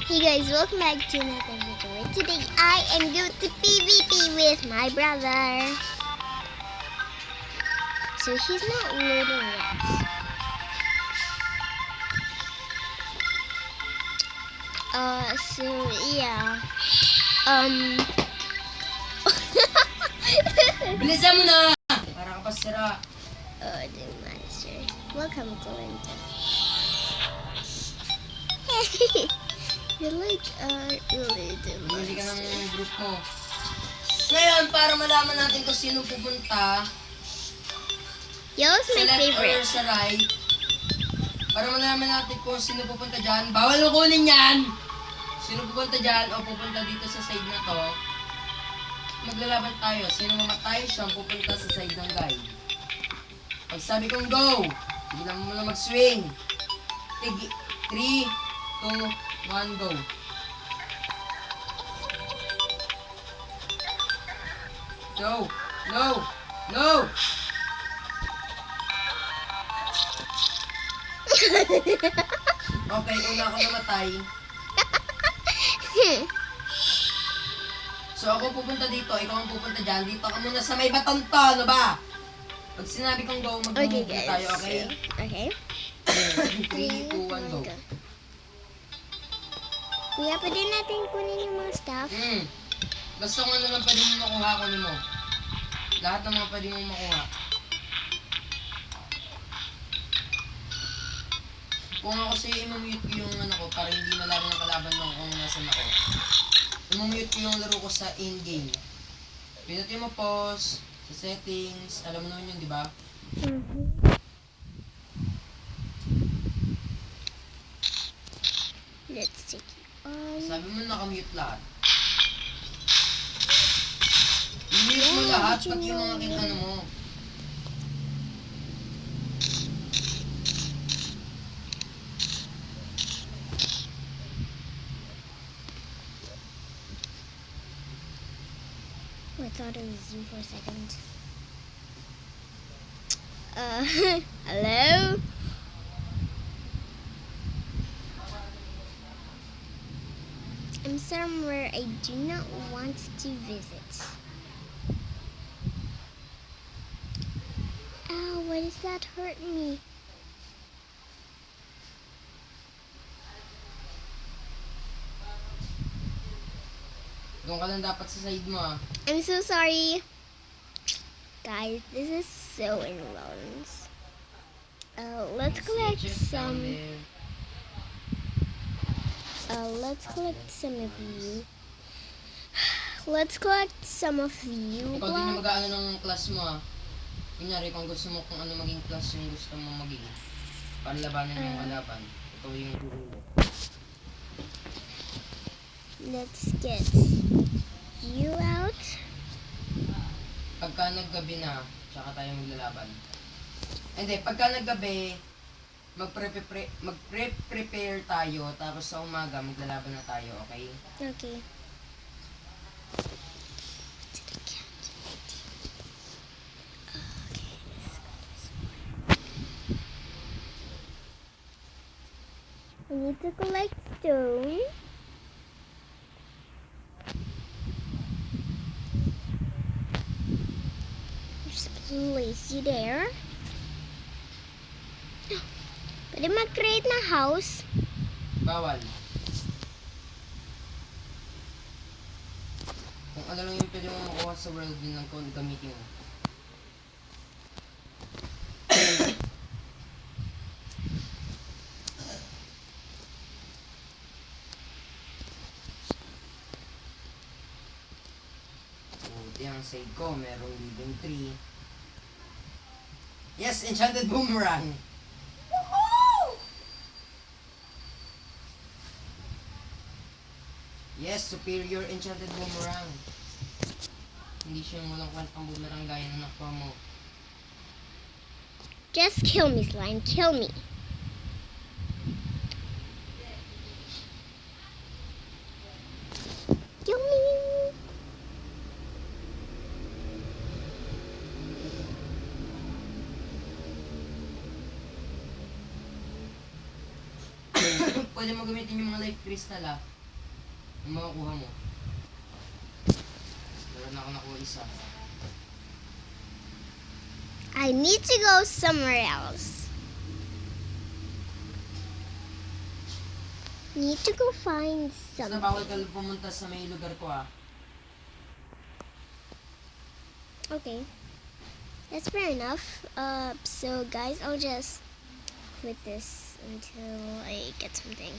Hey guys, welcome back to another video. Today I am going to PvP with my brother. So he's not loading yet. So yeah. Bilisan mo na! Para ka pa sira. Oh, the monster. Welcome to Linda. You like really the Bumili ka monster. ng group mo. Ngayon, para malaman natin kung sino pupunta, Yellow's my sa left or favorite. sa right, para malaman natin kung sino pupunta dyan, bawal mo kunin yan! Sino pupunta dyan o pupunta dito sa side na to, maglalaban tayo. Sino mamatay, siya ang pupunta sa side ng guy. Pag sabi kong go, bigyan mo na mag-swing. 3, 2, 1, go. No! No! No! Okay, una ako namatay. So ako pupunta dito, ikaw ang pupunta dyan. Dito ka muna sa may baton to, ano ba? Pag sinabi kong go, Okay mag-move guys. na tayo, okay? Okay. 3, 2, 1, go. Kuya, pwede natin kunin yung mga stuff. Basta kung ano lang pwede mo makuha, kunin mo. Lahat ng mga pwede mo makuha. Kung ako sa'yo, imamute ko yung ano ko para hindi malaman ng kalaban mo kung nasan ako. Imamute ko yung laro ko sa in-game. Pinutin mo pause, sa settings, alam mo naman yun, di ba? Let's take it on. Sabi mo nakamute lahat. I-mute mo lahat, pati yung mga ano mo. I thought it was you for a second. Hello? I'm somewhere I do not want to visit. Ow, why does that hurt me? Doon ka lang dapat sa side mo ah. I'm so sorry. Guys, this is so annoying. Let's collect Just down some. there. Let's collect some of you. Let's collect some of you. Ikaw din yung mag-aano ng class mo ah. Kunyari kung gusto mo kung ano maging class yung gusto mo maging. Para labanan yung kalaban. Ikaw yung gurulo. Let's get you out. Pagka naggabi na, tsaka tayo maglalaban. Hindi, pagka naggabi, magpre-prepare tayo, tapos sa umaga, maglalaban na tayo, okay? Okay. We need to collect stone. Just place you there. Pwede mag-create ng house. Bawal. Kung ano lang yung pwede mo makuha sa world, yun lang kung gamitin mo. Buti ang side ko, merong living tree. Yes, enchanted boomerang! Yes, superior enchanted boomerang. Hindi siya yung walang kwentang boomerang gaya ng nakuha mo. Just kill me, slime. Kill me. Kill me. Pwede mo gamitin yung mga life crystal ah. Yung makukuha mo. Meron na ako nakuha isa. I need to go somewhere else. Need to go find Basta something. bawal ka pumunta sa may lugar ko ah. Okay. That's fair enough. So guys, I'll just quit this until I get something.